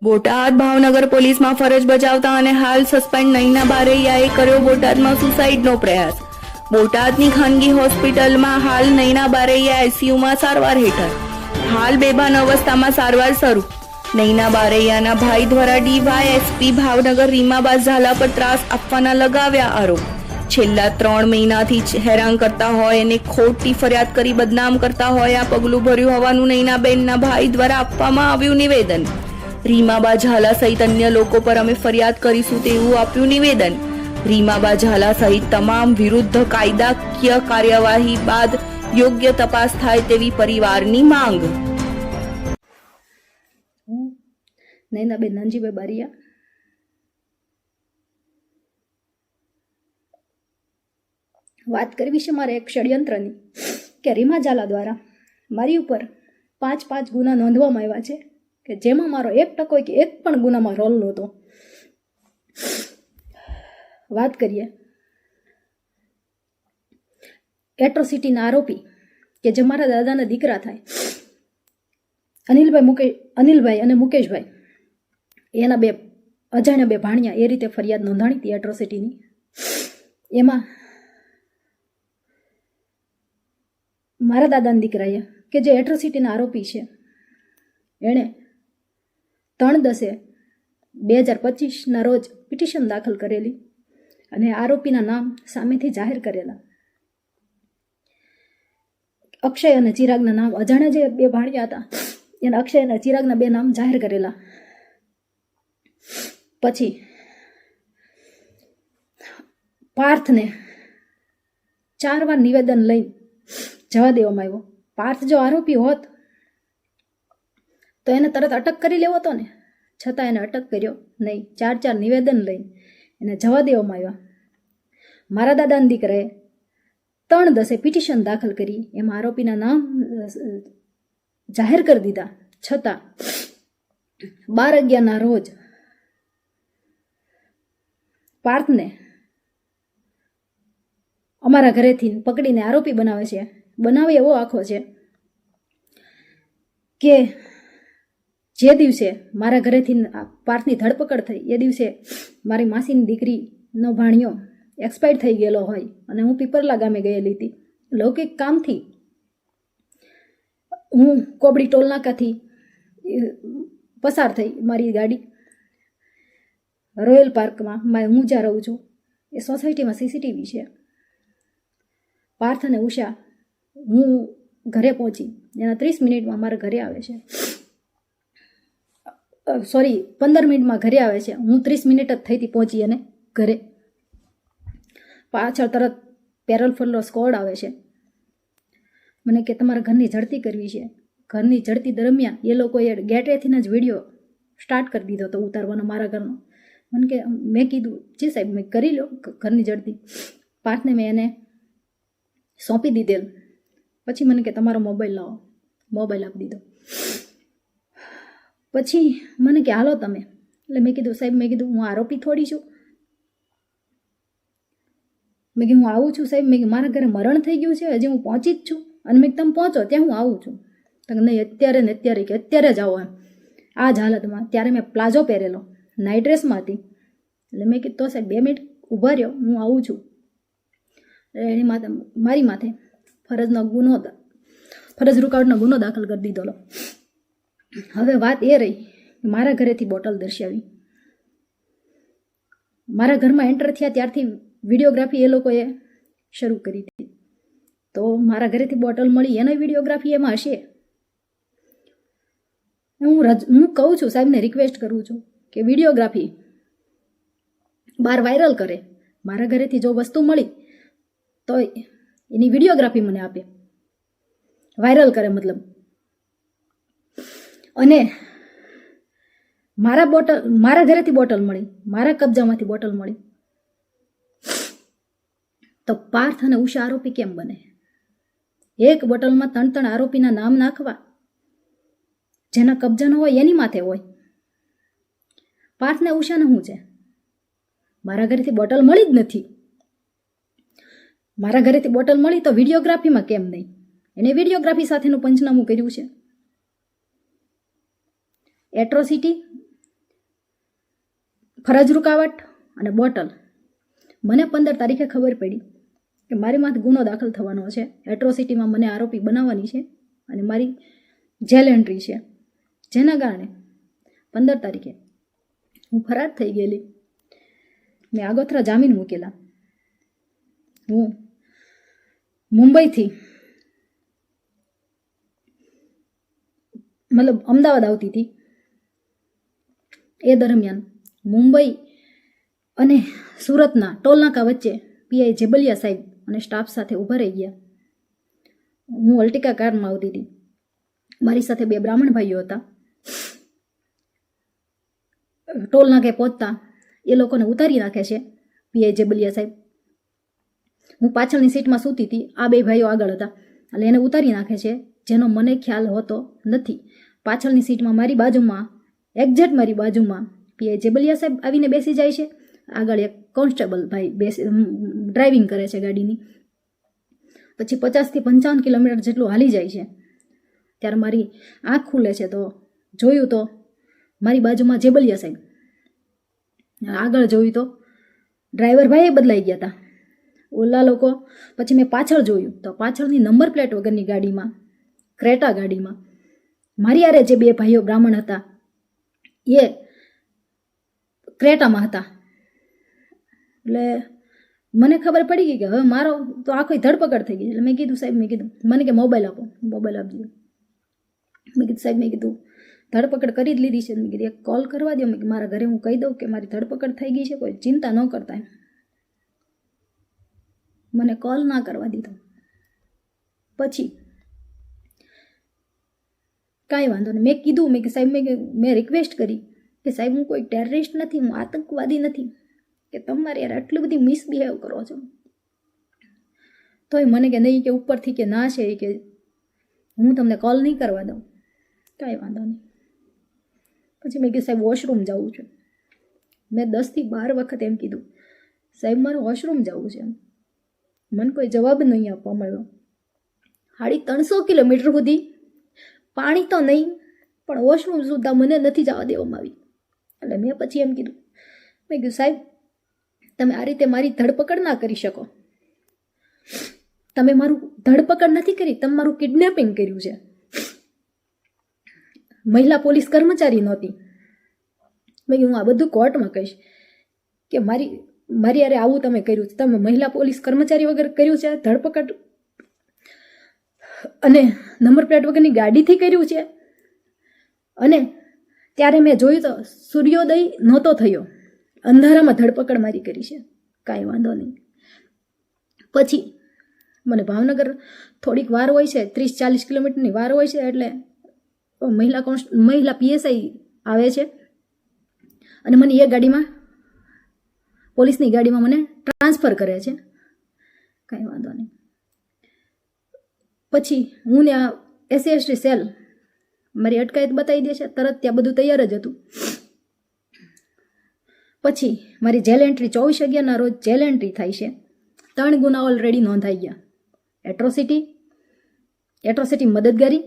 બોટાદ ભાવનગર પોલીસમાં ફરજ બજાવતા અને હાલ સસ્પેન્ડ નયના બારૈયાએ કર્યો બોટાદમાં સુસાઇડનો પ્રયાસ. બોટાદની ખાનગી હોસ્પિટલમાં હાલ નયના બારૈયા આઈસીયુમાં સારવાર હેઠળ. હાલ બેભાન અવસ્થામાં સારવાર શરૂ. નયના બારૈયાના ભાઈ દ્વારા ડીવાયએસપી ભાવનગર રીમાબા ઝાલા પર ત્રાસ આપવાના લગાવ્યા આરોપ. છેલ્લા 3 મહિનાથી હેરાન કરતા હોય અને ખોટી ફરિયાદ કરી બદનામ કરતા હોય આ પગલું ભર્યું હોવાનું નયનાબેનના ભાઈ દ્વારા આપવામાં આવ્યું નિવેદન. રીમાબા ઝાલા સહિત અન્ય લોકો પર અમે ફરિયાદ કરીશું તેવું આપ્યું નિવેદન. રીમાબા ઝાલા સહિત તમામ વિરુદ્ધ કાયદાકીય કાર્યવાહી બાદ યોગ્ય તપાસ થાય તેવી પરિવારની માંગ. નયનાબેન નાનજીભાઈ બારિયા વાત કરવી છે મારે એક ષડયંત્રની કે રીમા ઝાલા દ્વારા મારી ઉપર 5 ગુના નોંધવામાં આવ્યા છે કે જેમાં મારો 1% કે એક પણ ગુનામાં રોલ નહોતો. વાત કરીએ એટ્રોસિટીના આરોપી કે જે મારા દાદાના દીકરા થાય અનિલભાઈ અને મુકેશભાઈ, એના 2 અજાણ્યા 2 ભાણિયા એ રીતે ફરિયાદ નોંધાણી હતી એટ્રોસિટીની. એમાં મારા દાદાના દીકરાએ કે જે એટ્રોસિટીના આરોપી છે એણે 3/10/2025ના રોજ પિટિશન દાખલ કરેલી અને આરોપીના નામ સામેથી જાહેર કરેલા. અક્ષય અને ચિરાગના નામ, અજાણ્યા જે 2 ભાણિયા હતા એના અક્ષય અને ચિરાગના 2 નામ જાહેર કરેલા. પછી પાર્થને 4 વાર નિવેદન લઈ જવા દેવામાં આવ્યો. પાર્થ જો આરોપી હોત તો એને તરત અટક કરી લેવો હતો ને, છતાં એને અટક કર્યો નહીં. 4 નિવેદન લઈ એને જવા દેવામાં આવ્યા. મારા દાદાના દીકરાએ 3/10 પિટિશન દાખલ કરી, એમાં આરોપીના નામ જાહેર કરી દીધા. છતાં 12/11ના રોજ પાર્થને અમારા ઘરેથી પકડીને આરોપી બનાવે છે. બનાવે એવો આખો છે કે જે દિવસે મારા ઘરેથી પાર્થની ધરપકડ થઈ એ દિવસે મારી માસીની દીકરીનો ભાણિયો એક્સપાયર થઈ ગયેલો હોય અને હું પીપરલા ગામે ગયેલી હતી. લૌકિક કામથી હું કોબડી ટોલનાકાથી પસાર થઈ મારી ગાડી રોયલ પાર્કમાં હું જ્યાં રહું છું એ સોસાયટીમાં સીસીટીવી છે. પાર્થ અને ઉષા હું ઘરે પહોંચી એના 30 મિનિટમાં મારા ઘરે આવે છે. 15 મિનિટમાં ઘરે આવે છે. હું 30 મિનિટ જ થઈ હતી પહોંચી અને ઘરે. પાછળ તરત પેરોલ ફરલો સ્કોડ આવે છે. મને કે તમારા ઘરની ઝડતી કરવી છે. ઘરની ઝડતી દરમિયાન એ લોકોએ ગેટેથી જ વિડીયો સ્ટાર્ટ કરી દીધો હતો ઉતારવાનો મારા ઘરનો. મને કે મેં કીધું જી સાહેબ મેં કરી લો ઘરની ઝડતી. પાર્થને મેં એને સોંપી દીધેલ. પછી મને કે તમારો મોબાઈલ લાવો. મોબાઈલ આપી દીધો. પછી મને કે હાલો તમે. એટલે મેં કીધું સાહેબ, મેં કીધું હું આરોપી થોડી છું. મેં કીધું હું આવું છું સાહેબ. મેં કીધું મારા ઘરે મરણ થઈ ગયું છે, હજી હું પહોંચી જ છું. અને મેં તમે પહોંચો ત્યાં હું આવું છું. તો નહીં અત્યારે ને અત્યારે કે અત્યારે જ આવો એમ. આ જ હાલતમાં ત્યારે મેં પ્લાઝો પહેરેલો, નાઇટ ડ્રેસમાં હતી. એટલે મેં કીધું તો સાહેબ 2 મિનિટ ઊભા રહ્યો, હું આવું છું. એની માથે મારી માથે ફરજ રૂકાવટનો ગુનો દાખલ કરી દીધો. હવે વાત એ રહી મારા ઘરેથી બોટલ દર્શાવી. મારા ઘરમાં એન્ટર થયા ત્યારથી વિડીયોગ્રાફી એ લોકોએ શરૂ કરી હતી. તો મારા ઘરેથી બોટલ મળી એનો વિડીયોગ્રાફી એમાં હશે. હું કહું છું સાહેબને, રિક્વેસ્ટ કરું છું કે વિડીયોગ્રાફી બહાર વાયરલ કરે. મારા ઘરેથી જો વસ્તુ મળી તો એની વિડીયોગ્રાફી મને આપે, વાયરલ કરે મતલબ. અને મારા ઘરેથી બોટલ મળી, મારા કબજામાંથી બોટલ મળી, તો પાર્થ અને ઉષા આરોપી કેમ બને? એક બોટલમાં 3 આરોપીના નામ નાખવા, જેના કબજાનો હોય એની માથે હોય. પાર્થ ને ઉષાને શું છે? મારા ઘરેથી બોટલ મળી જ નથી. મારા ઘરેથી બોટલ મળી તો વિડીયોગ્રાફીમાં કેમ નહીં? એને વિડીયોગ્રાફી સાથેનું પંચનામું કર્યું છે. એટ્રોસિટી ફરજ રૂકાવટ અને બોટલ. મને 15 તારીખે ખબર પડી કે મારી માથે ગુનો દાખલ થવાનો છે, એટ્રોસિટીમાં મને આરોપી બનાવવાની છે અને મારી જેલ એન્ટ્રી છે, જેના કારણે 15 તારીખે હું ફરાર થઈ ગયેલી. મેં આગોતરા જામીન મૂકેલા. હું મુંબઈથી મતલબ અમદાવાદ આવતી હતી. એ દરમિયાન મુંબઈ અને સુરતના ટોલનાકા વચ્ચે પીઆઈ જેબલિયા સાહેબ અને સ્ટાફ સાથે ઊભા રહી ગયા. હું અલ્ટિકા કારમાં આવતી હતી. મારી સાથે 2 બ્રાહ્મણ ભાઈઓ હતા. ટોલનાકે પહોંચતા એ લોકોને ઉતારી નાખે છે પીઆઈ જેબલિયા સાહેબ. હું પાછળની સીટમાં સૂતી હતી. આ 2 ભાઈઓ આગળ હતા એટલે એને ઉતારી નાખે છે, જેનો મને ખ્યાલ હોતો નથી. પાછળની સીટમાં મારી બાજુમાં, એક્ઝેક્ટ મારી બાજુમાં પીઆઈ જેબલિયા સાહેબ આવીને બેસી જાય છે. આગળ એક કોન્સ્ટેબલ ભાઈ ડ્રાઇવિંગ કરે છે ગાડીની. પછી 50 થી 55 કિલોમીટર જેટલું હાલી જાય છે. ત્યારે મારી આંખ ખુલે છે તો જોયું તો મારી બાજુમાં જેબલિયા સાહેબ. આગળ જોયું તો ડ્રાઈવર ભાઈ બદલાઈ ગયા હતા, ઓલા લોકો. પછી મેં પાછળ જોયું તો પાછળની નંબર પ્લેટ વગરની ગાડીમાં, ક્રેટા ગાડીમાં મારી આરે જે 2 ભાઈઓ બ્રાહ્મણ હતા એ ક્રેટામાં હતા. એટલે મને ખબર પડી ગઈ કે હવે મારો તો આખો ધરપકડ થઈ ગઈ. એટલે મેં કીધું સાહેબ, મેં કીધું મને કે મોબાઈલ આપો, મોબાઈલ આપજો. મેં કીધું સાહેબ, મેં કીધું ધરપકડ કરી જ લીધી છે. મેં કીધું એક કોલ કરવા દો. મેં કીધું મારા ઘરે હું કહી દઉં કે મારી ધરપકડ થઈ ગઈ છે, કોઈ ચિંતા ન કરતા એમ. મને કોલ ના કરવા દીધો. પછી કાંઈ વાંધો નહીં, મેં કીધું, મેં કે સાહેબ, મેં રિક્વેસ્ટ કરી કે સાહેબ હું કોઈ ટેરરિસ્ટ નથી, હું આતંકવાદી નથી કે તમારે યાર આટલી બધી મિસબિહેવ કરો છો. તોય મને કે નહીં, કે ઉપરથી કે ના છે કે હું તમને કોલ નહીં કરવા દઉં. કાંઈ વાંધો નહીં. પછી મેં કીધું સાહેબ વોશરૂમ જવું છે. મેં 10 થી 12 વખત એમ કીધું સાહેબ મારે વોશરૂમ જવું છે. મને કોઈ જવાબ નહીં આપવા મળ્યો. 350 કિલોમીટર સુધી પાણી તો નહીં પણ વોશરૂમ સુદ્ધા મને નથી જવા દેવામાં આવી. એટલે મેં પછી એમ કીધું, મેં કીધું સાહેબ તમે આ રીતે મારી ધરપકડ ના કરી શકો. તમે મારું ધરપકડ નથી કરી, તમે મારું કિડનેપિંગ કર્યું છે. મહિલા પોલીસ કર્મચારી નહોતી. મેં કીધું હું આ બધું કોર્ટમાં કહીશ કે મારી યારે આવું તમે કર્યું છે. તમે મહિલા પોલીસ કર્મચારી વગર કર્યું છે ધરપકડ, અને નંબર પ્લેટ વગરની ગાડીથી કર્યું છે. અને ત્યારે મેં જોયું તો સૂર્યોદય નહોતો થયો, અંધારામાં ધરપકડ મારી કરી છે. કાંઈ વાંધો નહીં. પછી મને ભાવનગર થોડીક વાર હોય છે, 30-40 કિલોમીટરની વાર હોય છે. એટલે મહિલા પીએસઆઈ આવે છે અને મને એ ગાડીમાં, પોલીસની ગાડીમાં મને ટ્રાન્સફર કરે છે. કાંઈ વાંધો નહીં. પછી હું ને આ SC/ST સેલ મારી અટકાયત બતાવી દે છે તરત. ત્યાં બધું તૈયાર જ હતું. પછી મારી જેલ એન્ટ્રી 24/11ના રોજ જેલ એન્ટ્રી થાય છે. 3 ગુના ઓલરેડી નોંધાઈ ગયા. એટ્રોસિટી મદદગારી